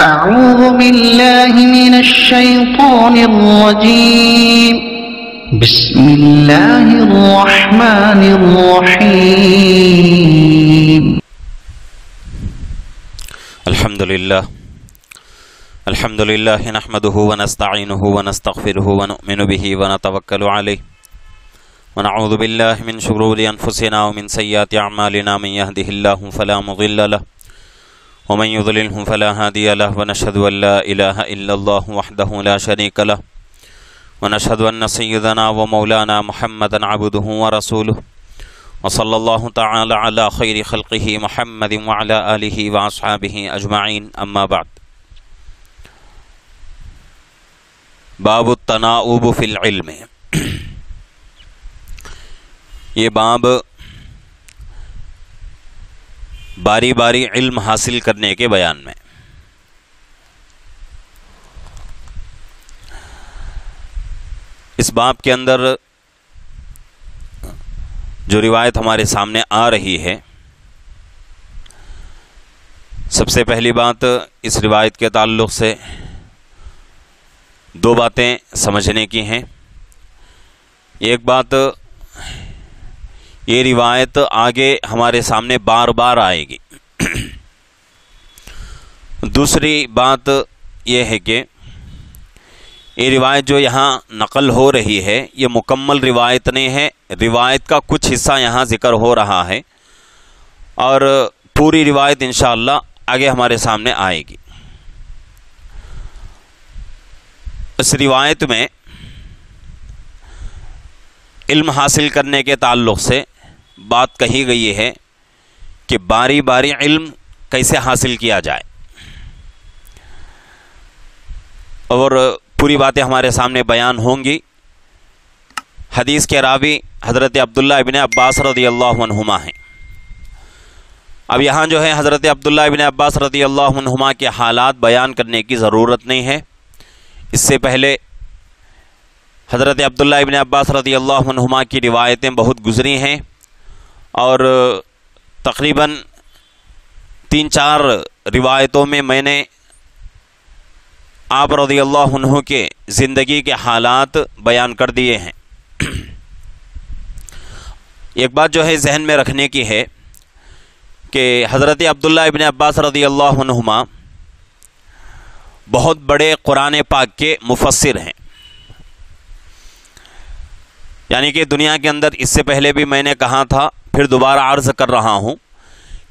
أعوذ بالله من الشيطان الرجيم بسم الله الرحمن الرحيم الحمد لله نحمده ونستعينه ونستغفره ونؤمن به ونتوكل عليه ونعوذ بالله من شرور أنفسنا ومن سيئات أعمالنا من يهده الله فلا مضل له ومن يضلله فلا هادي له ونشهد أن لا إله إلا الله وحده لا شريك له ونشهد أن سيدنا ومولانا محمدا عبده ورسوله وصلى الله تعالى على خير خلقه محمد وعلى آله وأصحابه أجمعين أما بعد باب التناؤب في العلم یہ باب باری باری علم حاصل کرنے کے بیان میں۔ اس باب کے اندر جو روایت ہمارے سامنے آ رہی ہے، سب سے پہلی بات اس روایت کے تعلق سے دو باتیں سمجھنے کی ہیں۔ ایک بات، یہ روایت آگے ہمارے سامنے بار بار آئے گی۔ دوسری بات یہ ہے کہ یہ روایت جو یہاں نقل ہو رہی ہے یہ مکمل روایت نہیں ہے، روایت کا کچھ حصہ یہاں ذکر ہو رہا ہے اور پوری روایت انشاءاللہ آگے ہمارے سامنے آئے گی۔ اس روایت میں علم حاصل کرنے کے تعلق سے بات کہی گئی ہے کہ باری باری علم کیسے حاصل کیا جائے، اور پوری باتیں ہمارے سامنے بیان ہوں گی۔ حدیث کے راوی حضرت عبداللہ ابن عباس رضی اللہ عنہما ہیں۔ اب یہاں جو ہے حضرت عبداللہ ابن عباس رضی اللہ عنہما کے حالات بیان کرنے کی ضرورت نہیں ہے۔ اس سے پہلے حضرت عبداللہ ابن عباس رضی اللہ عنہما کی روایتیں بہت گزری ہیں اور تقریباً 3-4 روایتوں میں میں نے آپ رضی اللہ عنہ کے زندگی کے حالات بیان کر دیے ہیں۔ ایک بات جو ہے ذہن میں رکھنے کی ہے کہ حضرت عبداللہ ابن عباس رضی اللہ عنہما بہت بڑے قرآن پاک کے مفسر ہیں، یعنی کہ دنیا کے اندر، اس سے پہلے بھی میں نے کہا تھا پھر دوبارہ عرض کر رہا ہوں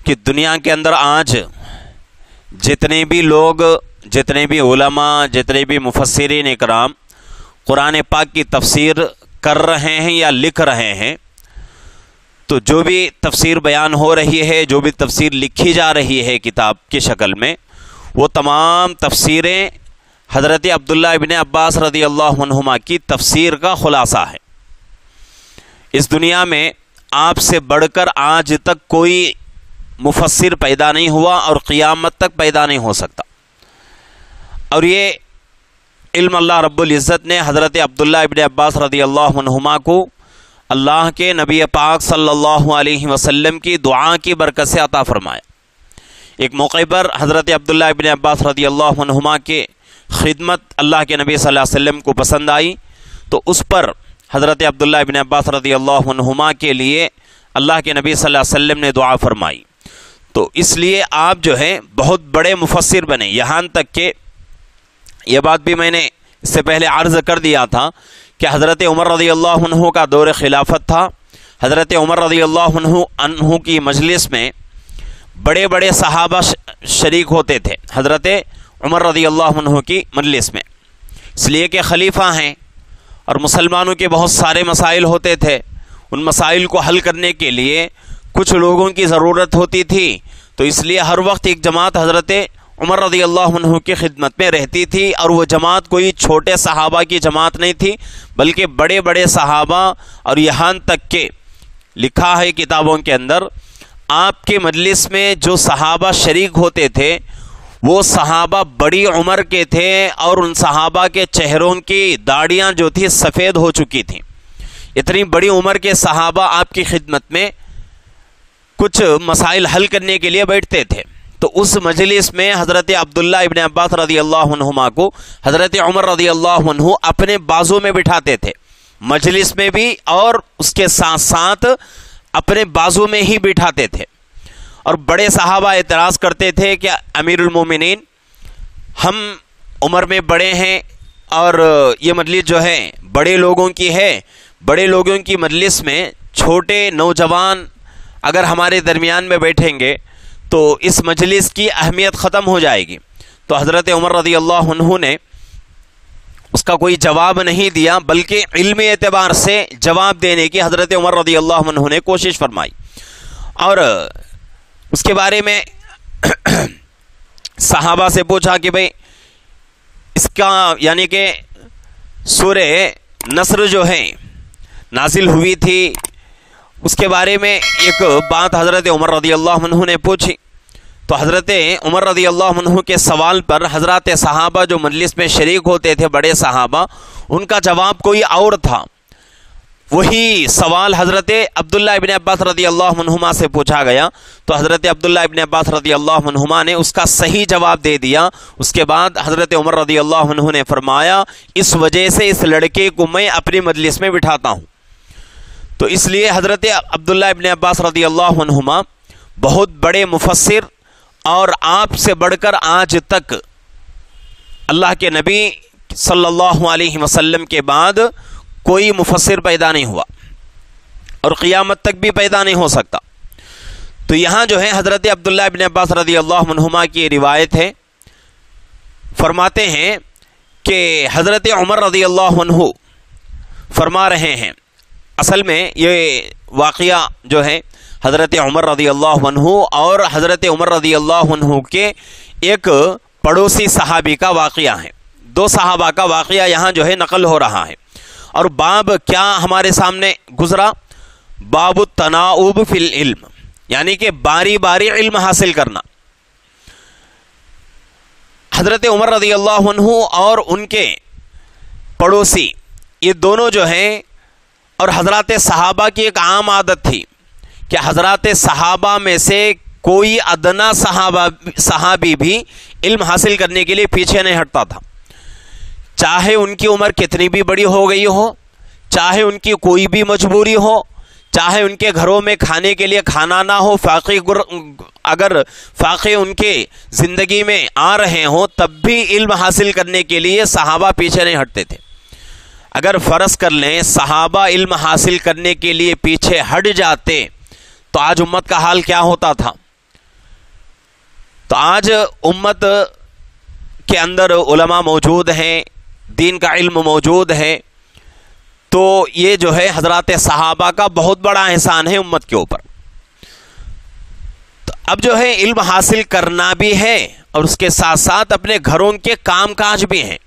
کہ دنیا کے اندر آج جتنے بھی لوگ، جتنے بھی علماء، جتنے بھی مفسرین اکرام قرآن پاک کی تفسیر کر رہے ہیں یا لکھ رہے ہیں، تو جو بھی تفسیر بیان ہو رہی ہے، جو بھی تفسیر لکھی جا رہی ہے کتاب کی شکل میں، وہ تمام تفسیریں حضرت عبداللہ ابن عباس رضی اللہ عنہما کی تفسیر کا خلاصہ ہے۔ اس دنیا میں آپ سے بڑھ کر آج تک کوئی مفسر پیدا نہیں ہوا اور قیامت تک پیدا نہیں ہو سکتا، اور یہ علم اللہ رب العزت نے حضرت عبداللہ ابن عباس رضی اللہ عنہما کو اللہ کے نبی پاک صلی اللہ علیہ وسلم کی دعا کی برکت سے عطا فرمایا۔ ایک موقع پر حضرت عبداللہ ابن عباس رضی اللہ عنہما کے خدمت اللہ کے نبی صلی اللہ علیہ وسلم کو پسند آئی، تو اس پر حضرت عبداللہ ابن عباس رضی اللہ عنہما کے لیے اللہ کے نبی صلی اللہ علیہ وسلم نے دعا فرمائی، تو اس لیے آپ جو ہے بہت بڑے مفسر بنے۔ یہاں تک کہ یہ بات بھی میں نے اس سے پہلے عرض کر دیا تھا کہ حضرت عمر رضی اللہ عنہ کا دور خلافت تھا۔ حضرت عمر رضی اللہ عنہ کی مجلس میں بڑے بڑے صحابہ شریک ہوتے تھے حضرت عمر رضی اللہ عنہ کی مجلس میں، اس لیے کہ خلیفہ ہیں اور مسلمانوں کے بہت سارے مسائل ہوتے تھے، ان مسائل کو حل کرنے کے لیے کچھ لوگوں کی ضرورت ہوتی تھی، تو اس لیے ہر وقت ایک جماعت حضرت عمر رضی اللہ عنہ کی خدمت میں رہتی تھی، اور وہ جماعت کوئی چھوٹے صحابہ کی جماعت نہیں تھی بلکہ بڑے بڑے صحابہ، اور یہاں تک کہ لکھا ہے کتابوں کے اندر آپ کے مجلس میں جو صحابہ شریک ہوتے تھے وہ صحابہ بڑی عمر کے تھے، اور ان صحابہ کے چہروں کی داڑیاں جو تھی سفید ہو چکی تھیں۔ اتنی بڑی عمر کے صحابہ آپ کی خدمت میں کچھ مسائل حل کرنے کے لیے بیٹھتے تھے، تو اس مجلس میں حضرت عبداللہ ابن عباس رضی اللہ عنہما کو حضرت عمر رضی اللہ عنہ اپنے بازو میں بٹھاتے تھے، مجلس میں بھی اور اس کے ساتھ ساتھ اپنے بازو میں ہی بٹھاتے تھے۔ اور بڑے صحابہ اعتراض کرتے تھے کہ امیر المومنین، ہم عمر میں بڑے ہیں اور یہ مجلس جو ہے بڑے لوگوں کی ہے، بڑے لوگوں کی مجلس میں چھوٹے نوجوان اگر ہمارے درمیان میں بیٹھیں گے تو اس مجلس کی اہمیت ختم ہو جائے گی۔ تو حضرت عمر رضی اللہ عنہ نے اس کا کوئی جواب نہیں دیا، بلکہ علمی اعتبار سے جواب دینے کی حضرت عمر رضی اللہ عنہ نے کوشش فرمائی، اور اس کے بارے میں صحابہ سے پوچھا کہ بھئی اس کا یعنی کہ سورہ نصر جو ہے نازل ہوئی تھی، اس کے بارے میں ایک بات حضرت عمر رضی اللہ عنہ نے پوچھی۔ تو حضرت عمر رضی اللہ عنہ کے سوال پر حضرات صحابہ جو مجلس میں شریک ہوتے تھے، بڑے صحابہ، ان کا جواب کوئی اور تھا۔ وہی سوال حضرت عبداللہ ابن عباس رضی اللہ عنہما سے پوچھا گیا، تو حضرت عبداللہ ابن عباس رضی اللہ عنہما نے اس کا صحیح جواب دے دیا۔ اس کے بعد حضرت عمر رضی اللہ عنہ نے فرمایا، اس وجہ سے اس لڑکے کو میں اپنی مجلس میں بٹھاتا ہوں۔ تو اس لیے حضرت عبداللہ ابن عباس رضی اللہ عنہما بہت بڑے مفسر، اور آپ سے بڑھ کر آج تک اللہ کے نبی صلی اللہ علیہ وسلم کے بعد کوئی مفسر پیدا نہیں ہوا اور قیامت تک بھی پیدا نہیں ہو سکتا۔ تو یہاں جو ہے حضرت عبداللہ ابن عباس رضی اللہ عنہما کی روایت ہے، فرماتے ہیں کہ حضرت عمر رضی اللہ عنہ فرما رہے ہیں، اصل میں یہ واقعہ جو ہے حضرت عمر رضی اللہ عنہ اور حضرت عمر رضی اللہ عنہ کے ایک پڑوسی صحابی کا واقعہ ہے، دو صحابہ کا واقعہ یہاں جو ہے نقل ہو رہا ہے۔ اور باب کیا ہمارے سامنے گزرا؟ باب التناؤب فی العلم، یعنی کہ باری باری علم حاصل کرنا۔ حضرت عمر رضی اللہ عنہ اور ان کے پڑوسی، یہ دونوں جو ہیں، اور حضرات صحابہ کی ایک عام عادت تھی کہ حضرات صحابہ میں سے کوئی ادنا صحابی بھی علم حاصل کرنے کے لیے پیچھے نہیں ہٹتا تھا، چاہے ان کی عمر کتنی بھی بڑی ہو گئی ہو، چاہے ان کی کوئی بھی مجبوری ہو، چاہے ان کے گھروں میں کھانے کے لیے کھانا نہ ہو، اگر فاقے ان کے زندگی میں آ رہے ہوں، تب بھی علم حاصل کرنے کے لیے صحابہ پیچھے نہیں ہٹتے تھے۔ اگر فرض کر لیں صحابہ علم حاصل کرنے کے لیے پیچھے ہٹ جاتے تو آج امت کا حال کیا ہوتا تھا؟ تو آج امت کے اندر علماء موجود ہیں، دین کا علم موجود ہے، تو یہ جو ہے حضرات صحابہ کا بہت بڑا احسان ہے امت کے اوپر۔ تو اب جو ہے علم حاصل کرنا بھی ہے اور اس کے ساتھ ساتھ اپنے گھروں کے کام کاج بھی ہیں۔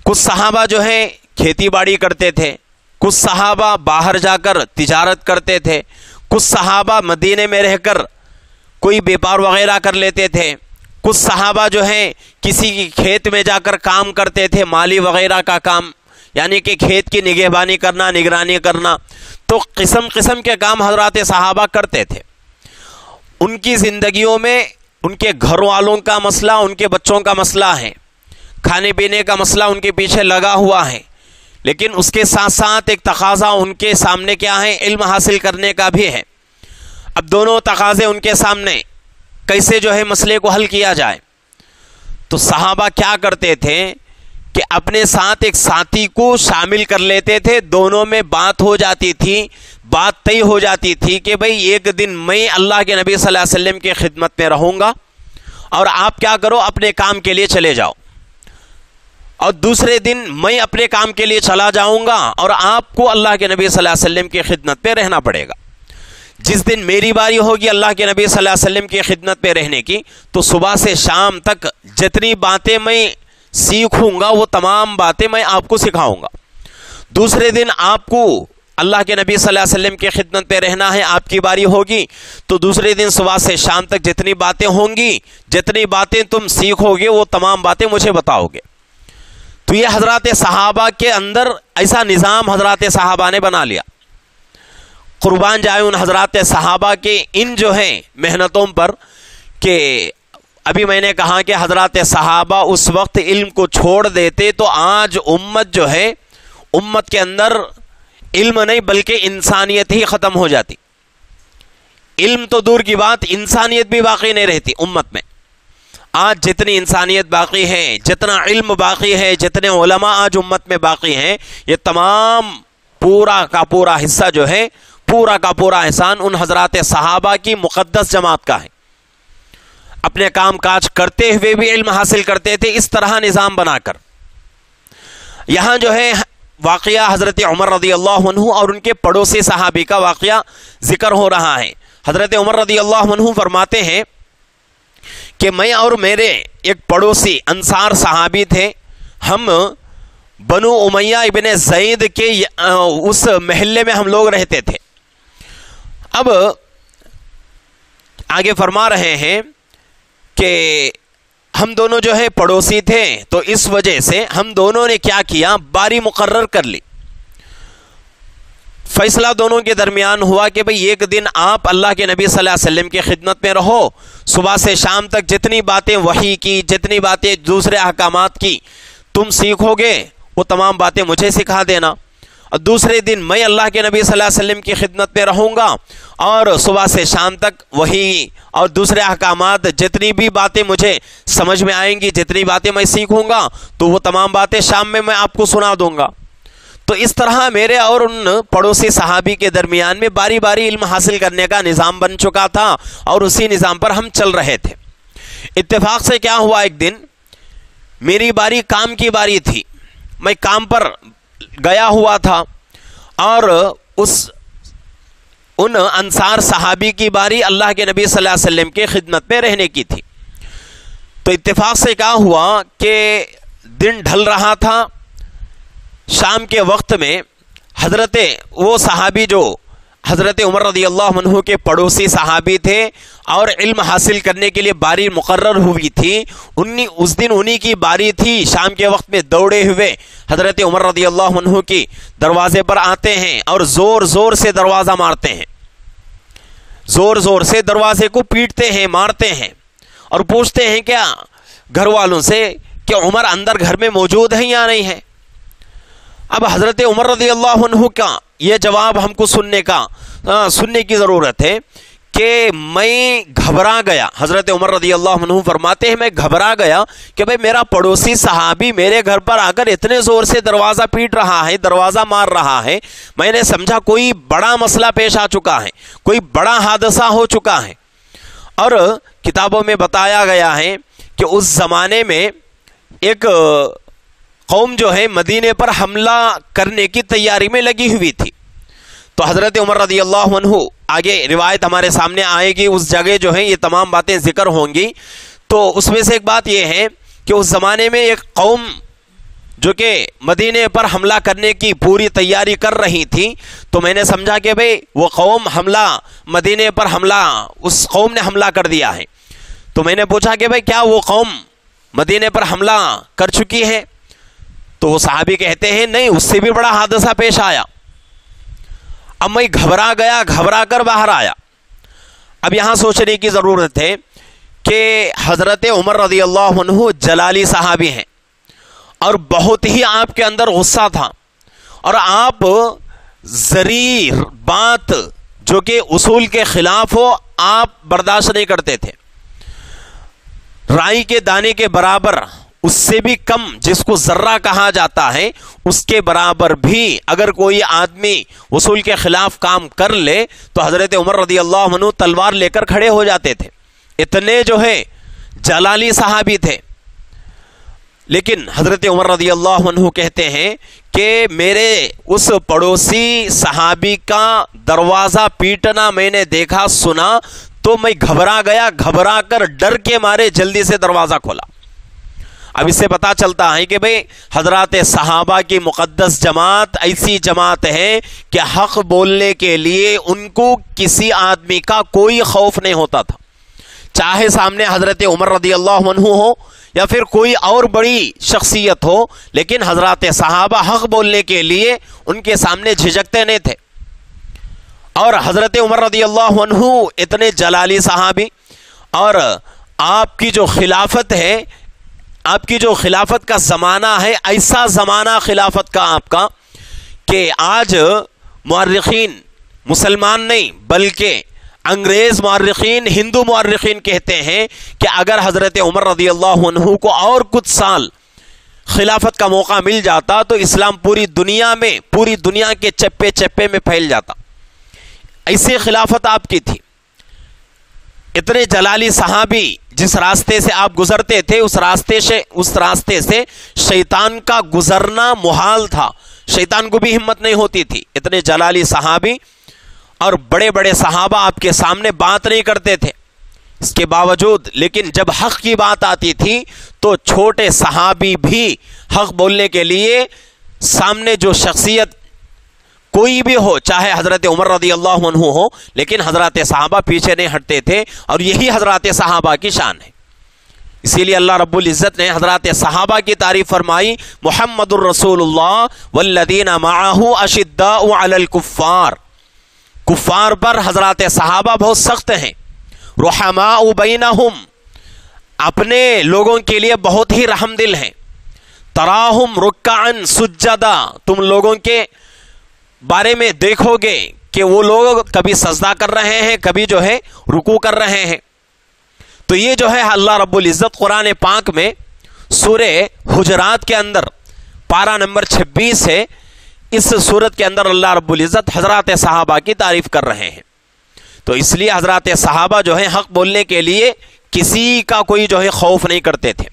کچھ صحابہ جو ہیں کھیتی باڑی کرتے تھے، کچھ صحابہ باہر جا کر تجارت کرتے تھے، کچھ صحابہ مدینے میں رہ کر کوئی بیپار وغیرہ کر لیتے تھے، کچھ صحابہ جو ہیں کسی کی کھیت میں جا کر کام کرتے تھے، مالی وغیرہ کا کام، یعنی کہ کھیت کی نگہبانی کرنا، نگرانی کرنا۔ تو قسم قسم کے کام حضرات صحابہ کرتے تھے۔ ان کی زندگیوں میں ان کے گھر والوں کا مسئلہ، ان کے بچوں کا مسئلہ ہے، کھانے پینے کا مسئلہ ان کے پیچھے لگا ہوا ہے، لیکن اس کے ساتھ ساتھ ایک تقاضا ان کے سامنے کیا ہے؟ علم حاصل کرنے کا بھی ہے۔ اب دونوں تقاضے ان کے سامنے، کیسے جو ہے مسئلے کو حل کیا جائے؟ تو صحابہ کیا کرتے تھے کہ اپنے ساتھ ایک ساتھی کو شامل کر لیتے تھے، دونوں میں بات ہو جاتی تھی، بات طے ہو جاتی تھی کہ بھئی ایک دن میں اللہ کے نبی صلی اللہ علیہ وسلم کی خدمت میں رہوں گا اور آپ کیا کرو، اپنے کام کے لیے چلے جاؤ، اور دوسرے دن میں اپنے کام کے لیے چلا جاؤں گا اور آپ کو اللہ کے نبی صلی اللہ علیہ وسلم کی خدمت پہ رہنا پڑے گا۔ جس دن میری باری ہوگی اللہ کے نبی صلی اللہ علیہ وسلم کی خدمت پہ رہنے کی، تو صبح سے شام تک جتنی باتیں میں سیکھوں گا وہ تمام باتیں میں آپ کو سکھاؤں گا۔ دوسرے دن آپ کو اللہ کے نبی صلی اللہ علیہ وسلم کی خدمت پہ رہنا ہے، آپ کی باری ہوگی، تو دوسرے دن صبح سے شام تک جتنی باتیں ہوں گی، جتنی باتیں تم سیکھو گے، وہ تمام باتیں مجھے بتاؤ گے۔ تو یہ حضرات صحابہ کے اندر ایسا نظام حضرات صحابہ نے بنا لیا۔ قربان جائے ان حضرات صحابہ کے ان جو ہیں محنتوں پر کہ ابھی میں نے کہا کہ حضرات صحابہ اس وقت علم کو چھوڑ دیتے تو آج امت جو ہے، امت کے اندر علم نہیں بلکہ انسانیت ہی ختم ہو جاتی. علم تو دور کی بات، انسانیت بھی باقی نہیں رہتی امت میں. آج جتنی انسانیت باقی ہے، جتنا علم باقی ہے، جتنے علماء آج امت میں باقی ہیں، یہ تمام پورا کا پورا حصہ جو ہے، پورا کا پورا احسان ان حضرات صحابہ کی مقدس جماعت کا ہے. اپنے کام کاج کرتے ہوئے بھی علم حاصل کرتے تھے اس طرح نظام بنا کر. یہاں جو ہے واقعہ حضرت عمر رضی اللہ عنہ اور ان کے پڑوسی صحابی کا واقعہ ذکر ہو رہا ہے. حضرت عمر رضی اللہ عنہ فرماتے ہیں کہ میں اور میرے ایک پڑوسی انصار صحابی تھے، ہم بنو امیہ ابن زید کے اس محلے میں ہم لوگ رہتے تھے. اب آگے فرما رہے ہیں کہ ہم دونوں جو ہے پڑوسی تھے، تو اس وجہ سے ہم دونوں نے کیا کیا، باری مقرر کر لی. فیصلہ دونوں کے درمیان ہوا کہ بھئی ایک دن آپ اللہ کے نبی صلی اللہ علیہ وسلم کی خدمت میں رہو، صبح سے شام تک جتنی باتیں وحی کی، جتنی باتیں دوسرے احکامات کی تم سیکھو گے وہ تمام باتیں مجھے سکھا دینا. اور دوسرے دن میں اللہ کے نبی صلی اللہ علیہ وسلم کی خدمت میں رہوں گا اور صبح سے شام تک وہی اور دوسرے احکامات جتنی بھی باتیں مجھے سمجھ میں آئیں گی، جتنی باتیں میں سیکھوں گا تو وہ تمام باتیں شام میں آپ کو سنا دوں گا. تو اس طرح میرے اور ان پڑوسی صحابی کے درمیان میں باری باری علم حاصل کرنے کا نظام بن چکا تھا اور اسی نظام پر ہم چل رہے تھے. اتفاق سے کیا ہوا، ایک دن میری باری کام کی باری تھی، میں کام پر گیا ہوا تھا اور ان انصار صحابی کی باری اللہ کے نبی صلی اللہ علیہ وسلم کی خدمت میں رہنے کی تھی. تو اتفاق سے کیا ہوا کہ دن ڈھل رہا تھا، شام کے وقت میں حضرت وہ صحابی جو حضرت عمر رضی اللہ عنہ کے پڑوسی صحابی تھے اور علم حاصل کرنے کے لیے باری مقرر ہوئی تھی، اس دن انہی کی باری تھی. شام کے وقت میں دوڑے ہوئے حضرت عمر رضی اللہ عنہ کی دروازے پر آتے ہیں اور زور زور سے دروازہ مارتے ہیں، زور زور سے دروازے کو پیٹتے ہیں، مارتے ہیں اور پوچھتے ہیں کیا گھر والوں سے کہ عمر اندر گھر میں موجود ہیں یا نہیں ہے. اب حضرت عمر رضی اللہ عنہ کا یہ جواب ہم کو سننے کی ضرورت ہے کہ میں گھبرا گیا. حضرت عمر رضی اللہ عنہ فرماتے ہیں میں گھبرا گیا کہ بھئی میرا پڑوسی صحابی میرے گھر پر آ کر اتنے زور سے دروازہ پیٹ رہا ہے، دروازہ مار رہا ہے. میں نے سمجھا کوئی بڑا مسئلہ پیش آ چکا ہے، کوئی بڑا حادثہ ہو چکا ہے. اور کتابوں میں بتایا گیا ہے کہ اس زمانے میں ایک قوم جو ہے مدینے پر حملہ کرنے کی تیاری میں لگی ہوئی تھی. تو حضرت عمر رضی اللہ عنہ، آگے روایت ہمارے سامنے آئے گی، اس جگہ جو ہے یہ تمام باتیں ذکر ہوں گی. تو اس میں سے ایک بات یہ ہے کہ اس زمانے میں ایک قوم جو کہ مدینے پر حملہ کرنے کی پوری تیاری کر رہی تھی، تو میں نے سمجھا کہ بھئی وہ قوم مدینے پر اس قوم نے حملہ کر دیا ہے. تو میں نے پوچھا کہ بھئی کیا وہ قوم مدینے پر حملہ کر چکی ہے؟ تو وہ صحابی کہتے ہیں نہیں، اس سے بھی بڑا حادثہ پیش آیا. اب میں گھبرا گیا، گھبرا کر باہر آیا. اب یہاں سوچنے کی ضرورت ہے کہ حضرت عمر رضی اللہ عنہ جلالی صحابی ہیں اور بہت ہی آپ کے اندر غصہ تھا اور آپ زریع بات جو کہ اصول کے خلاف ہو آپ برداشت نہیں کرتے تھے. رائی کے دانے کے برابر، اس سے بھی کم جس کو ذرہ کہا جاتا ہے، اس کے برابر بھی اگر کوئی آدمی اصول کے خلاف کام کر لے تو حضرت عمر رضی اللہ عنہ تلوار لے کر کھڑے ہو جاتے تھے. اتنے جو ہے جلالی صحابی تھے. لیکن حضرت عمر رضی اللہ عنہ کہتے ہیں کہ میرے اس پڑوسی صحابی کا دروازہ پیٹنا میں نے دیکھا، سنا، تو میں گھبرا گیا، گھبرا کر ڈر کے مارے جلدی سے دروازہ کھولا. اب اس سے پتا چلتا ہے کہ بھئی حضرات صحابہ کی مقدس جماعت ایسی جماعت ہے کہ حق بولنے کے لیے ان کو کسی آدمی کا کوئی خوف نہیں ہوتا تھا، چاہے سامنے حضرت عمر رضی اللہ عنہ ہو یا پھر کوئی اور بڑی شخصیت ہو، لیکن حضرات صحابہ حق بولنے کے لیے ان کے سامنے جھجکتے نہیں تھے. اور حضرت عمر رضی اللہ عنہ اتنے جلالی صحابی اور آپ کی جو خلافت ہے، آپ کی جو خلافت کا زمانہ ہے، ایسا زمانہ خلافت کا آپ کا کہ آج مورخین مسلمان نہیں بلکہ انگریز مورخین، ہندو مورخین کہتے ہیں کہ اگر حضرت عمر رضی اللہ عنہ کو اور کچھ سال خلافت کا موقع مل جاتا تو اسلام پوری دنیا میں، پوری دنیا کے چپے چپے میں پھیل جاتا. ایسی خلافت آپ کی تھی. اتنے جلالی صحابی، جس راستے سے آپ گزرتے تھے اس راستے سے شیطان کا گزرنا محال تھا. شیطان کو بھی ہمت نہیں ہوتی تھی. اتنے جلالی صحابی اور بڑے بڑے صحابہ آپ کے سامنے بات نہیں کرتے تھے. اس کے باوجود لیکن جب حق کی بات آتی تھی تو چھوٹے صحابی بھی حق بولنے کے لیے سامنے جو شخصیت کوئی بھی ہو، چاہے حضرت عمر رضی اللہ عنہ ہو، لیکن حضرات صحابہ پیچھے نہیں ہٹتے تھے. اور یہی حضرات صحابہ کی شان ہے. اسی لیے اللہ رب العزت نے حضرات صحابہ کی تعریف فرمائی، محمد الرسول اللہ والذین معہ اشداء علی الکفار. کفار پر حضرات صحابہ بہت سخت ہیں. رحماء بینہم، اپنے لوگوں کے لیے بہت ہی رحم دل ہیں. تراہم رکعا سجدا، تم لوگوں کے بارے میں دیکھو گے کہ وہ لوگ کبھی سجدہ کر رہے ہیں، کبھی جو ہے رکوع کر رہے ہیں. تو یہ جو ہے اللہ رب العزت قرآن پاک میں سورہ حجرات کے اندر پارہ نمبر 26 ہے، اس سورت کے اندر اللہ رب العزت حضرات صحابہ کی تعریف کر رہے ہیں. تو اس لیے حضرات صحابہ جو ہے حق بولنے کے لیے کسی کا کوئی جو ہے خوف نہیں کرتے تھے.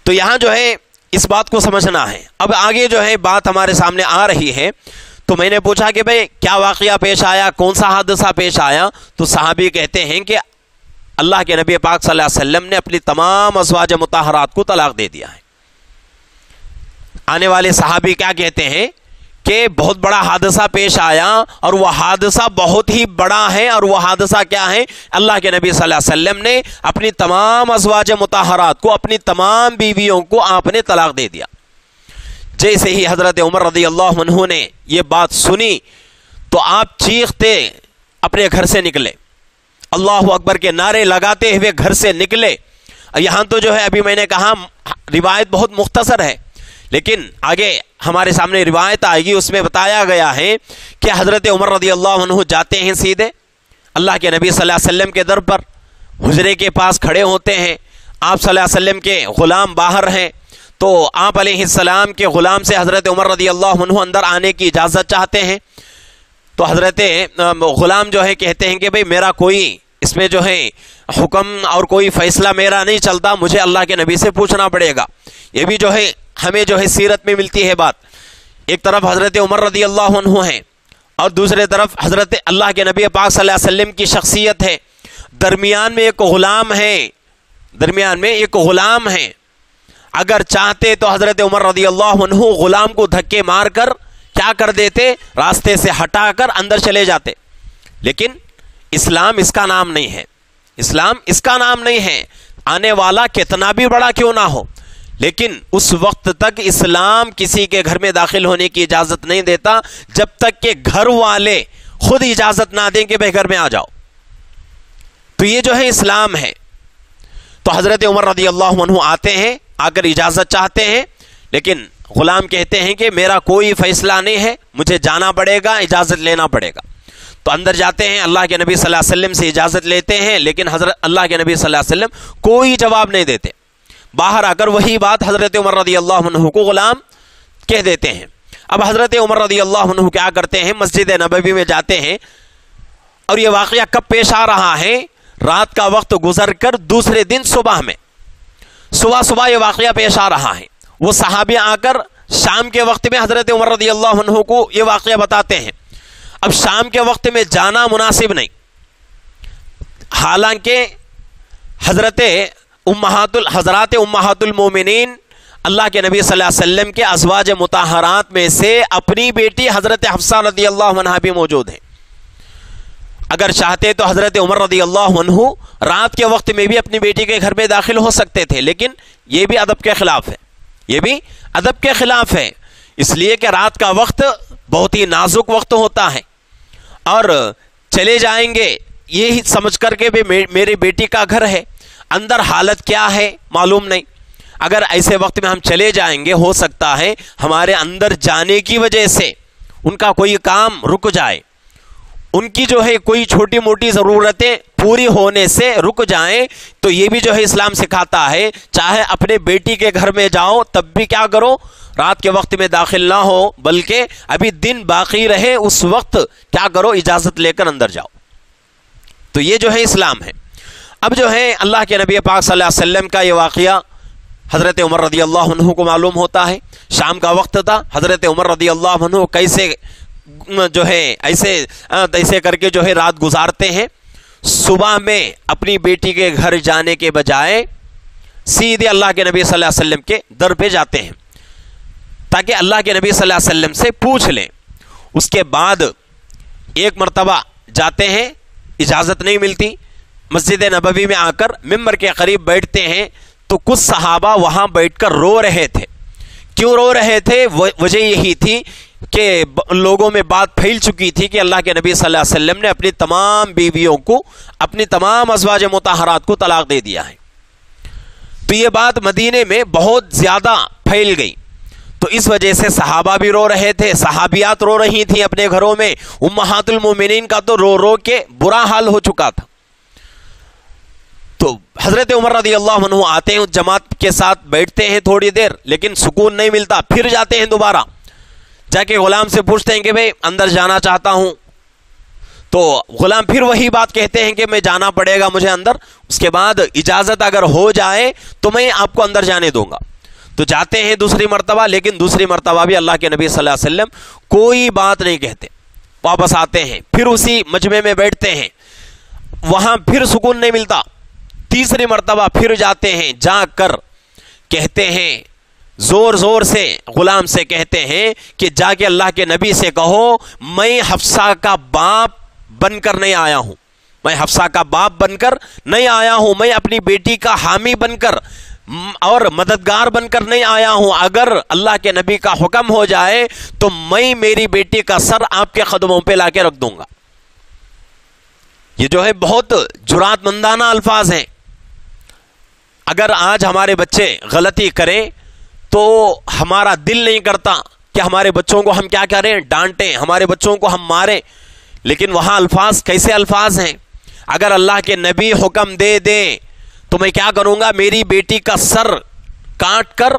تو یہاں جو ہے اس بات کو سمجھنا ہے. اب آگے جو ہے بات ہمارے سامنے آ رہی ہے. تو میں نے پوچھا کہ بھئی کیا واقعہ پیش آیا، کون سا حادثہ پیش آیا؟ تو صحابی کہتے ہیں کہ اللہ کے نبی پاک صلی اللہ علیہ وسلم نے اپنی تمام ازواج مطہرات کو طلاق دے دیا ہے. آنے والے صحابی کیا کہتے ہیں کہ بہت بڑا حادثہ پیش آیا اور وہ حادثہ بہت ہی بڑا ہے. اور وہ حادثہ کیا ہے؟ اللہ کے نبی صلی اللہ علیہ وسلم نے اپنی تمام ازواج مطہرات کو، اپنی تمام بیویوں کو آپ نے طلاق دے دیا. جیسے ہی حضرت عمر رضی اللہ عنہ نے یہ بات سنی تو آپ چیختے اپنے گھر سے نکلے، اللہ اکبر کے نعرے لگاتے ہوئے گھر سے نکلے. یہاں تو جو ہے ابھی میں نے کہا روایت بہت مختصر ہے، لیکن آگے ہمارے سامنے روایت آئے گی، اس میں بتایا گیا ہے کہ حضرت عمر رضی اللہ عنہ جاتے ہیں سیدھے اللہ کے نبی صلی اللہ علیہ وسلم کے در پر، حجرے کے پاس کھڑے ہوتے ہیں. آپ صلی اللہ علیہ وسلم کے غلام باہر ہیں تو آپ علیہ السلام کے غلام سے حضرت عمر رضی اللہ عنہ اندر آنے کی اجازت چاہتے ہیں. تو حضرت غلام جو ہے کہتے ہیں کہ بھئی میرا کوئی اس میں جو ہے حکم اور کوئی فیصلہ میرا نہیں چلتا، مجھے اللہ کے نبی سے پوچھنا پڑے گا. یہ بھی جو ہے ہمیں جو ہے سیرت میں ملتی ہے بات. ایک طرف حضرت عمر رضی اللہ عنہ ہیں اور دوسرے طرف حضرت اللہ کے نبی پاک صلی اللہ علیہ وسلم کی شخصیت ہے. درمیان میں ایک غلام ہے. اگر چاہتے تو حضرت عمر رضی اللہ عنہ غلام کو دھکے مار کر کیا کر دیتے؟ راستے سے ہٹا کر اندر چلے جاتے. لیکن اسلام اس کا نام نہیں ہے. اسلام اس کا نام نہیں ہے. آنے والا کتنا بھی بڑا کیوں نہ ہو، لیکن اس وقت تک اسلام کسی کے گھر میں داخل ہونے کی اجازت نہیں دیتا جب تک کہ گھر والے خود اجازت نہ دیں کہ بھائی گھر میں آ جاؤ. تو یہ جو ہے اسلام ہے. تو حضرت عمر رضی اللہ عنہ آتے ہیں، آ کر اجازت چاہتے ہیں، لیکن غلام کہتے ہیں کہ میرا کوئی فیصلہ نہیں ہے، مجھے جانا پڑے گا، اجازت لینا پڑے گا. تو اندر جاتے ہیں، اللہ کے نبی صلی اللہ علیہ وسلم سے اجازت لیتے ہیں، لیکن حضرت اللہ کے نبی صلی اللہ علیہ وسلم کوئی جواب نہیں دیتے. باہر آ کر وہی بات حضرت عمر رضی اللہ عنہ کو غلام کہہ دیتے ہیں. اب حضرت عمر رضی اللہ عنہ کیا کرتے ہیں؟ مسجد نبوی میں جاتے ہیں. اور یہ واقعہ کب پیش آ رہا ہے؟ رات کا وقت گزر کر دوسرے دن صبح میں، صبح یہ واقعہ پیش آ رہا ہے. وہ صحابی آ کر شام کے وقت میں حضرت عمر رضی اللہ عنہ کو یہ واقعہ بتاتے ہیں. اب شام کے وقت میں جانا مناسب نہیں، حالانکہ حضرات امہات المومنین اللہ کے نبی صلی اللہ علیہ وسلم کے ازواج مطہرات میں سے اپنی بیٹی حضرت حفصہ رضی اللہ عنہا بھی موجود ہیں. اگر چاہتے تو حضرت عمر رضی اللہ عنہ رات کے وقت میں بھی اپنی بیٹی کے گھر میں داخل ہو سکتے تھے، لیکن یہ بھی ادب کے خلاف ہے. یہ بھی ادب کے خلاف ہے، اس لیے کہ رات کا وقت بہت ہی نازک وقت ہوتا ہے، اور چلے جائیں گے یہی سمجھ کر کے بھی میری بیٹی کا گھر ہے، اندر حالت کیا ہے معلوم نہیں. اگر ایسے وقت میں ہم چلے جائیں گے، ہو سکتا ہے ہمارے اندر جانے کی وجہ سے ان کا کوئی کام رک جائے، ان کی جو ہے کوئی چھوٹی موٹی ضرورتیں پوری ہونے سے رک جائیں. تو یہ بھی جو ہے اسلام سکھاتا ہے، چاہے اپنے بیٹی کے گھر میں جاؤ تب بھی کیا کرو، رات کے وقت میں داخل نہ ہو، بلکہ ابھی دن باقی رہے اس وقت کیا کرو، اجازت لے کر اندر جاؤ. تو یہ جو ہے اسلام ہے. اب جو ہے اللہ کے نبی پاک صلی اللہ علیہ وسلم کا یہ واقعہ حضرت عمر رضی اللہ عنہ کو معلوم ہوتا ہے. شام کا وقت تھا، حضرت عمر رضی اللہ عنہ کیسے جو ہے ایسے کر کے جو ہے رات گزارتے ہیں. صبح میں اپنی بیٹی کے گھر جانے کے بجائے سیدھے اللہ کے نبی صلی اللہ علیہ وسلم کے در پہ جاتے ہیں تاکہ اللہ کے نبی صلی اللہ علیہ وسلم سے پوچھ لیں. اس کے بعد ایک مرتبہ جاتے ہیں، اجازت نہیں ملتی، مسجد نبوی میں آ کر ممبر کے قریب بیٹھتے ہیں تو کچھ صحابہ وہاں بیٹھ کر رو رہے تھے. کیوں رو رہے تھے؟ وجہ یہی تھی کہ لوگوں میں بات پھیل چکی تھی کہ اللہ کے نبی صلی اللہ علیہ وسلم نے اپنی تمام بیویوں کو، اپنی تمام ازواج مطہرات کو طلاق دے دیا ہے. تو یہ بات مدینے میں بہت زیادہ پھیل گئی. تو اس وجہ سے صحابہ بھی رو رہے تھے، صحابیات رو رہی تھیں اپنے گھروں میں، امہات المومنین کا تو رو رو کے برا حال ہو چکا تھا. تو حضرت عمر رضی اللہ عنہ آتے ہیں، جماعت کے ساتھ بیٹھتے ہیں تھوڑی دیر، لیکن سکون نہیں ملتا. پھر جاتے ہیں دوبارہ، جا کے غلام سے پوچھتے ہیں کہ بھئی اندر جانا چاہتا ہوں. تو غلام پھر وہی بات کہتے ہیں کہ میں جانا پڑے گا مجھے اندر، اس کے بعد اجازت اگر ہو جائے تو میں آپ کو اندر جانے دوں گا. تو جاتے ہیں دوسری مرتبہ، لیکن دوسری مرتبہ بھی اللہ کے نبی صلی اللہ علیہ وسلم کوئی بات نہیں کہتے. واپس آتے ہیں، پھر اسی مجمع میں بیٹھتے ہیں، وہاں پھر سکون نہیں ملتا. تیسری مرتبہ پھر جاتے ہیں، جا کر کہتے ہیں، زور زور سے غلام سے کہتے ہیں کہ جا کے اللہ کے نبی سے کہو میں حفصہ کا باپ بن کر نہیں آیا ہوں، میں حفصہ کا باپ بن کر نہیں آیا ہوں، میں اپنی بیٹی کا حامی بن کر اور مددگار بن کر نہیں آیا ہوں. اگر اللہ کے نبی کا حکم ہو جائے تو میں میری بیٹی کا سر آپ کے قدموں پہ لا کے رکھ دوں گا. یہ جو ہے بہت جرات مندانہ الفاظ ہیں. اگر آج ہمارے بچے غلطی کریں تو ہمارا دل نہیں کرتا کہ ہمارے بچوں کو ہم کیا کریں، ڈانٹیں، ہمارے بچوں کو ہم ماریں. لیکن وہاں الفاظ کیسے الفاظ ہیں. اگر اللہ کے نبی حکم دے دیں تو میں کیا کروں گا، میری بیٹی کا سر کاٹ کر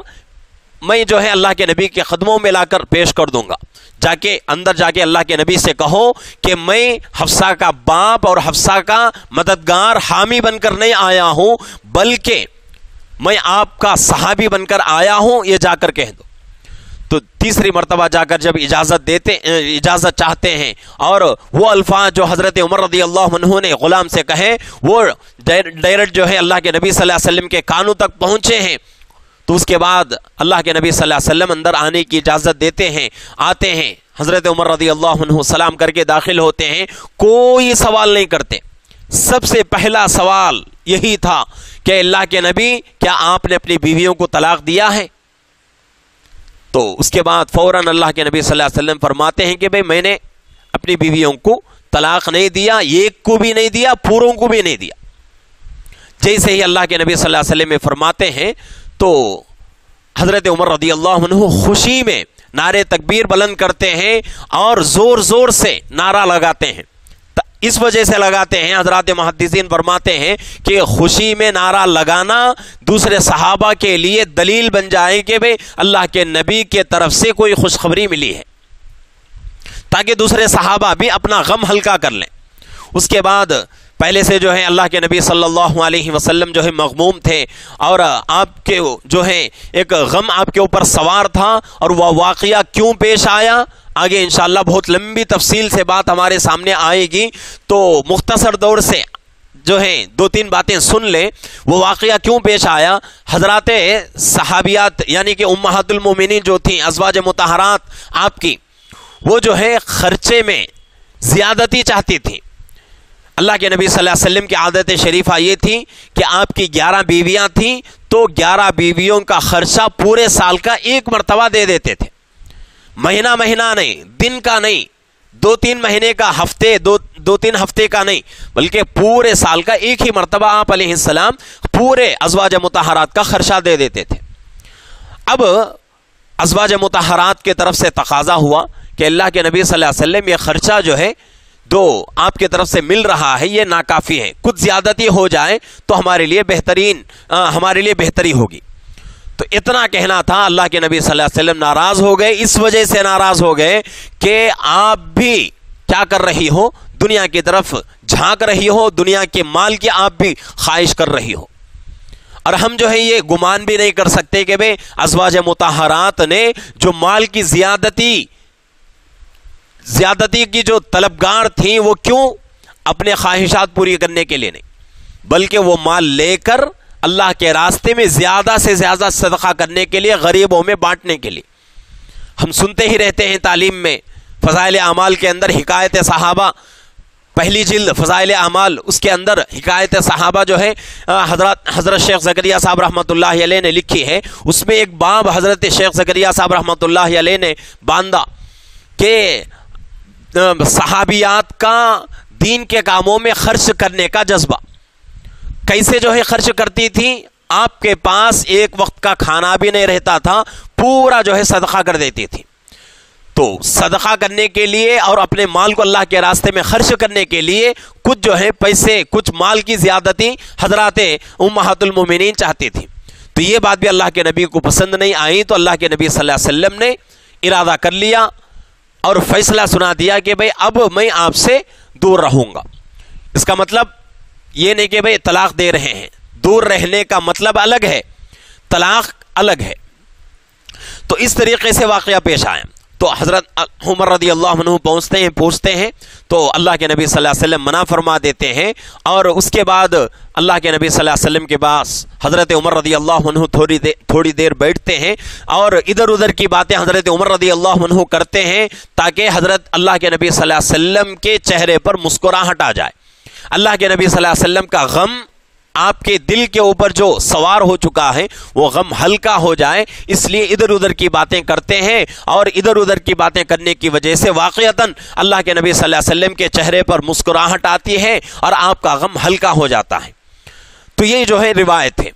میں جو ہے اللہ کے نبی کے قدموں میں لا کر پیش کر دوں گا. جا کے اندر جا کے اللہ کے نبی سے کہو کہ میں حفصہ کا باپ اور حفصہ کا مددگار حامی بن کر نہیں آیا ہوں، بلکہ میں آپ کا صحابی بن کر آیا ہوں، یہ جا کر کہہ دو. تو تیسری مرتبہ جا کر جب اجازت چاہتے ہیں اور وہ الفاظ جو حضرت عمر رضی اللہ عنہ نے غلام سے کہے وہ ڈائریکٹ جو ہے اللہ کے نبی صلی اللہ علیہ وسلم کے کانوں تک پہنچے ہیں، تو اس کے بعد اللہ کے نبی صلی اللہ علیہ وسلم اندر آنے کی اجازت دیتے ہیں. آتے ہیں، حضرت عمر رضی اللہ عنہ سلام کر کے داخل ہوتے ہیں، کوئی سوال نہیں کرتے. سب سے پہلا سوال یہی تھا کہ اللہ کے نبی کیا آپ نے اپنی بیویوں کو طلاق دیا ہے؟ تو اس کے بعد فوراً اللہ کے نبی صلی اللہ علیہ وسلم فرماتے ہیں کہ بھئی میں نے اپنی بیویوں کو طلاق نہیں دیا، ایک کو بھی نہیں دیا، پوروں کو بھی نہیں دیا. جیسے ہی اللہ کے نبی صلی اللہ علیہ وسلم میں فرماتے ہیں تو حضرت عمر رضی اللہ عنہ خوشی میں نعرے تکبیر بلند کرتے ہیں اور زور زور سے نعرہ لگاتے ہیں. اس وجہ سے لگاتے ہیں، حضرات محدثین فرماتے ہیں کہ خوشی میں نعرہ لگانا دوسرے صحابہ کے لیے دلیل بن جائے کہ بھئی اللہ کے نبی کے طرف سے کوئی خوشخبری ملی ہے، تاکہ دوسرے صحابہ بھی اپنا غم ہلکا کر لیں. اس کے بعد پہلے سے جو ہے اللہ کے نبی صلی اللہ علیہ وسلم جو ہے مغموم تھے اور آپ کے جو ہے ایک غم آپ کے اوپر سوار تھا، اور وہ واقعہ کیوں پیش آیا آگے انشاءاللہ بہت لمبی تفصیل سے بات ہمارے سامنے آئے گی. تو مختصر دور سے جو ہے 2-3 باتیں سن لیں. وہ واقعہ کیوں پیش آیا؟ حضرات صحابیات یعنی کہ امہات المومنین جو تھیں، ازواج مطہرات آپ کی، وہ جو ہے خرچے میں زیادتی چاہتی تھیں. اللہ کے نبی صلی اللہ علیہ وسلم کی عادت شریفہ یہ تھی کہ آپ کی 11 بیویاں تھیں تو 11 بیویوں کا خرچہ پورے سال کا ایک مرتبہ دے دیتے تھے. مہینہ نہیں، دن کا نہیں، 2-3 مہینے کا، ہفتے 2-3 ہفتے کا نہیں بلکہ پورے سال کا ایک ہی مرتبہ آپ علیہ السلام پورے ازواج مطہرات کا خرچہ دے دیتے تھے۔ اب ازواج مطہرات کی طرف سے تقاضا ہوا کہ اللہ کے نبی صلی اللہ علیہ وسلم یہ خرچہ جو ہے جو آپ کی طرف سے مل رہا ہے یہ ناکافی ہے، کچھ زیادتی ہو جائے تو ہمارے لیے بہتری ہوگی۔ تو اتنا کہنا تھا، اللہ کے نبی صلی اللہ علیہ وسلم ناراض ہو گئے، اس وجہ سے ناراض ہو گئے کہ آپ بھی کیا کر رہی ہو، دنیا کی طرف جھانک رہی ہو، دنیا کے مال کی آپ بھی خواہش کر رہی ہو۔ اور ہم جو ہے یہ گمان بھی نہیں کر سکتے کہ بھئی ازواج مطہرات نے جو مال کی زیادتی کی جو طلبگار تھیں وہ کیوں اپنے خواہشات پوری کرنے کے لیے نہیں، بلکہ وہ مال لے کر اللہ کے راستے میں زیادہ سے زیادہ صدقہ کرنے کے لیے، غریبوں میں بانٹنے کے لیے۔ ہم سنتے ہی رہتے ہیں تعلیم میں، فضائل اعمال کے اندر حکایت صحابہ، پہلی جلد فضائل اعمال، اس کے اندر حکایت صحابہ جو ہے حضرت شیخ زکریا صاحب رحمۃ اللہ علیہ نے لکھی ہے، اس میں ایک باب حضرت شیخ زکریا صاحب رحمۃ اللہ علیہ نے باندھا کہ صحابیات کا دین کے کاموں میں خرچ کرنے کا جذبہ کیسے جو ہے خرچ کرتی تھی۔ آپ کے پاس ایک وقت کا کھانا بھی نہیں رہتا تھا، پورا جو ہے صدقہ کر دیتی تھی۔ تو صدقہ کرنے کے لیے اور اپنے مال کو اللہ کے راستے میں خرچ کرنے کے لیے کچھ جو ہے پیسے، کچھ مال کی زیادتی حضرات امہات المومنین چاہتی تھی۔ تو یہ بات بھی اللہ کے نبی کو پسند نہیں آئی، تو اللہ کے نبی صلی اللہ علیہ وسلم نے ارادہ کر لیا اور فیصلہ سنا دیا کہ بھئی اب میں آپ سے دور رہوں گا۔ اس کا مطلب یہ نہیں کہ بھئی طلاق دے رہے ہیں، دور رہنے کا مطلب الگ ہے، طلاق الگ ہے۔ تو اس طریقے سے واقعہ پیش آیا۔ تو حضرت عمر رضی اللہ عنہ پوچھتے ہیں تو اللہ کے نبی صلی اللہ علیہ وسلم منع فرما دیتے ہیں، اور اس کے بعد اللہ کے نبی صلی اللہ علیہ وسلم کے پاس حضرت عمر رضی اللہ عنہ تھوڑی دیر بیٹھتے ہیں اور ادھر ادھر کی باتیں حضرت عمر رضی اللہ عنہ کرتے ہیں تاکہ حضرت اللہ کے نبی صلی اللہ علیہ وسلم کے چہرے پر مسکراہٹ آ جائے، اللہ کے نبی صلی اللہ علیہ وسلم کا غم آپ کے دل کے اوپر جو سوار ہو چکا ہے وہ غم ہلکا ہو جائے، اس لیے ادھر ادھر کی باتیں کرتے ہیں، اور ادھر ادھر کی باتیں کرنے کی وجہ سے واقعتاً اللہ کے نبی صلی اللہ علیہ وسلم کے چہرے پر مسکراہٹ آتی ہے اور آپ کا غم ہلکا ہو جاتا ہے۔ تو یہ جو ہے روایت ہے۔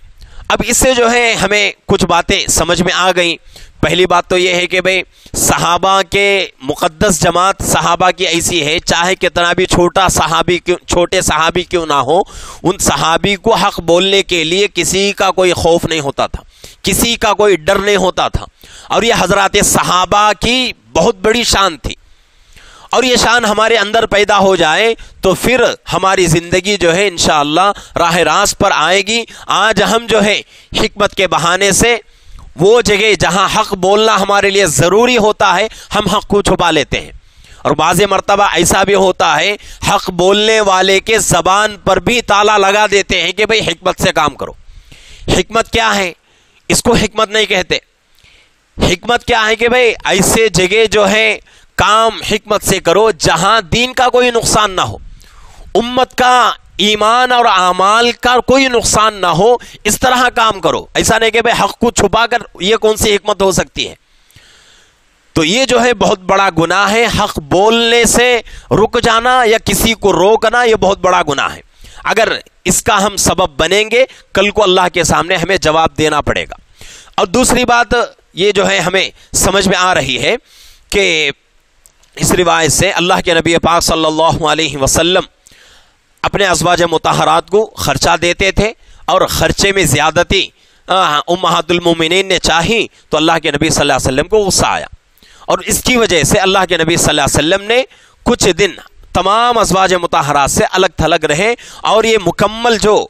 اب اس سے جو ہے ہمیں کچھ باتیں سمجھ میں آ گئیں۔ پہلی بات تو یہ ہے کہ بھئی صحابہ کے مقدس جماعت صحابہ کی ایسی ہے، چاہے کتنا بھی چھوٹے صحابی کیوں نہ ہو، ان صحابی کو حق بولنے کے لیے کسی کا کوئی خوف نہیں ہوتا تھا، کسی کا کوئی ڈر نہیں ہوتا تھا، اور یہ حضرات صحابہ کی بہت بڑی شان تھی۔ اور یہ شان ہمارے اندر پیدا ہو جائے تو پھر ہماری زندگی جو ہے انشاءاللہ راہ راست پر آئے گی۔ آج ہم جو ہے حکمت کے بہانے سے وہ جگہ جہاں حق بولنا ہمارے لیے ضروری ہوتا ہے ہم حق کو چھپا لیتے ہیں، اور بعض مرتبہ ایسا بھی ہوتا ہے حق بولنے والے کے زبان پر بھی تالا لگا دیتے ہیں کہ بھئی حکمت سے کام کرو۔ حکمت کیا ہے؟ اس کو حکمت نہیں کہتے۔ حکمت کیا ہے کہ بھئی ایسے جگہ جو ہے کام حکمت سے کرو جہاں دین کا کوئی نقصان نہ ہو، امت کا ایمان اور اعمال کا کوئی نقصان نہ ہو، اس طرح کام کرو۔ ایسا نہیں کہ بھئی حق کو چھپا کر یہ کون سی حکمت ہو سکتی ہے؟ تو یہ جو ہے بہت بڑا گناہ ہے، حق بولنے سے رک جانا یا کسی کو روکنا یہ بہت بڑا گناہ ہے۔ اگر اس کا ہم سبب بنیں گے کل کو اللہ کے سامنے ہمیں جواب دینا پڑے گا۔ اور دوسری بات یہ جو ہے ہمیں سمجھ میں آ رہی ہے کہ اس روایت سے اللہ کے نبی پاک صلی اللہ علیہ وسلم اپنے ازواج مطہرات کو خرچہ دیتے تھے، اور خرچے میں زیادتی امہات المومنین نے چاہی تو اللہ کے نبی صلی اللہ علیہ وسلم کو غصہ آیا، اور اس کی وجہ سے اللہ کے نبی صلی اللہ علیہ وسلم نے کچھ دن تمام ازواج مطہرات سے الگ تھلگ رہے۔ اور یہ مکمل جو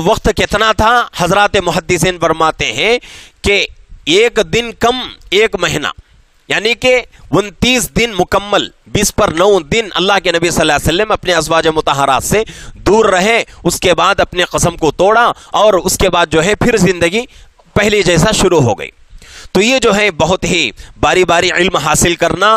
وقت کتنا تھا، حضرات محدثین فرماتے ہیں کہ ایک دن کم ایک مہینہ، یعنی کہ 29 دن مکمل، 20 پر 9 دن اللہ کے نبی صلی اللہ علیہ وسلم اپنے ازواج مطہرات سے دور رہے۔ اس کے بعد اپنے قسم کو توڑا، اور اس کے بعد جو ہے پھر زندگی پہلی جیسا شروع ہو گئی۔ تو یہ جو ہے بہت ہی باری باری علم حاصل کرنا،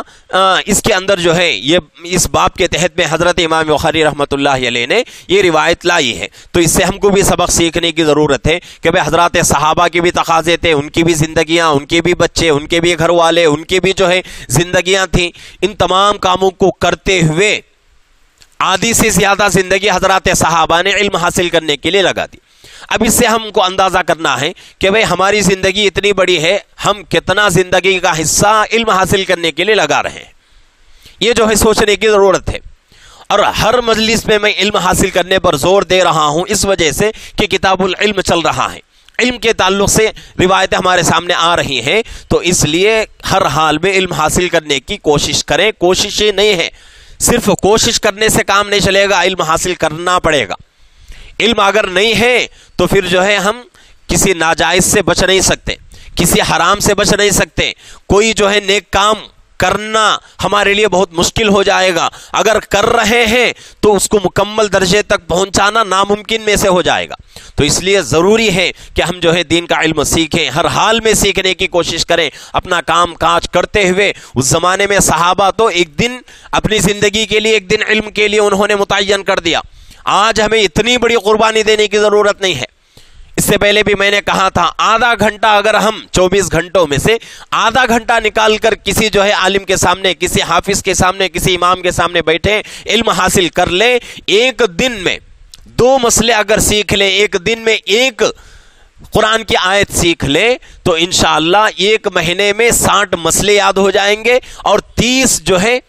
اس کے اندر جو ہے یہ اس باب کے تحت میں حضرت امام بخاری رحمۃ اللہ علیہ نے یہ روایت لائی ہے۔ تو اس سے ہم کو بھی سبق سیکھنے کی ضرورت ہے کہ بھئی حضرات صحابہ کے بھی تقاضے تھے، ان کی بھی زندگیاں، ان کے بھی بچے، ان کے بھی گھر والے، ان کی بھی جو ہے زندگیاں تھیں۔ ان تمام کاموں کو کرتے ہوئے آدھی سے زیادہ زندگی حضرات صحابہ نے علم حاصل کرنے کے لیے لگا دی۔ اب اس سے ہم کو اندازہ کرنا ہے کہ بھئی ہماری زندگی اتنی بڑی ہے، ہم کتنا زندگی کا حصہ علم حاصل کرنے کے لیے لگا رہے ہیں، یہ جو ہے سوچنے کی ضرورت ہے۔ اور ہر مجلس میں میں علم حاصل کرنے پر زور دے رہا ہوں اس وجہ سے کہ کتاب العلم چل رہا ہے، علم کے تعلق سے روایتیں ہمارے سامنے آ رہی ہیں، تو اس لیے ہر حال میں علم حاصل کرنے کی کوشش کریں۔ کوشش ہی نہیں ہے، صرف کوشش کرنے سے کام نہیں چلے گا، علم حاصل کرنا پڑے گا۔ علم اگر نہیں ہے تو پھر جو ہے ہم کسی ناجائز سے بچ نہیں سکتے، کسی حرام سے بچ نہیں سکتے، کوئی جو ہے نیک کام کرنا ہمارے لیے بہت مشکل ہو جائے گا، اگر کر رہے ہیں تو اس کو مکمل درجے تک پہنچانا ناممکن میں سے ہو جائے گا۔ تو اس لیے ضروری ہے کہ ہم جو ہے دین کا علم سیکھیں، ہر حال میں سیکھنے کی کوشش کریں، اپنا کام کاج کرتے ہوئے۔ اس زمانے میں صحابہ تو ایک دن اپنی زندگی کے لیے، ایک دن علم کے لیے انہوں نے متعین کر دیا۔ آج ہمیں اتنی بڑی قربانی دینے کی ضرورت نہیں ہے۔ اس سے پہلے بھی میں نے کہا تھا، آدھا گھنٹہ اگر ہم 24 گھنٹوں میں سے آدھا گھنٹہ نکال کر کسی جو ہے عالم کے سامنے، کسی حافظ کے سامنے، کسی امام کے سامنے بیٹھے علم حاصل کر لیں، ایک دن میں 2 مسئلے اگر سیکھ لیں، ایک دن میں ایک قرآن کی آیت سیکھ لیں، تو انشاءاللہ ایک مہینے میں 60 مسئلے یاد ہو جائیں گے اور 30 جو ہے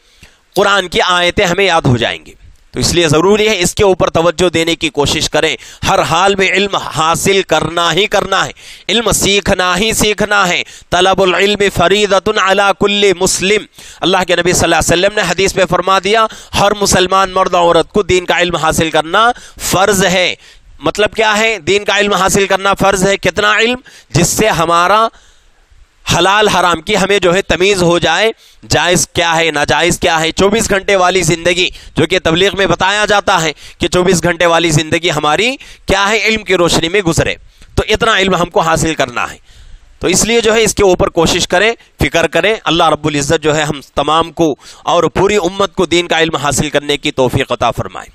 قرآن کی آیتیں ہمیں یاد ہو جائیں گی۔ تو اس لیے ضروری ہے اس کے اوپر توجہ دینے کی کوشش کریں، ہر حال میں علم حاصل کرنا ہی کرنا ہے، علم سیکھنا ہی سیکھنا ہے۔ طلب العلم فریضۃ علی کل مسلم، اللہ کے نبی صلی اللہ علیہ وسلم نے حدیث میں فرما دیا، ہر مسلمان مرد عورت کو دین کا علم حاصل کرنا فرض ہے۔ مطلب کیا ہے؟ دین کا علم حاصل کرنا فرض ہے۔ کتنا علم؟ جس سے ہمارا حلال حرام کی ہمیں جو ہے تمیز ہو جائے، جائز کیا ہے ناجائز کیا ہے۔ 24 گھنٹے والی زندگی جو کہ تبلیغ میں بتایا جاتا ہے کہ 24 گھنٹے والی زندگی ہماری کیا ہے، علم کی روشنی میں گزرے، تو اتنا علم ہم کو حاصل کرنا ہے۔ تو اس لیے جو ہے اس کے اوپر کوشش کریں، فکر کریں۔ اللہ رب العزت جو ہے ہم تمام کو اور پوری امت کو دین کا علم حاصل کرنے کی توفیق عطا فرمائے۔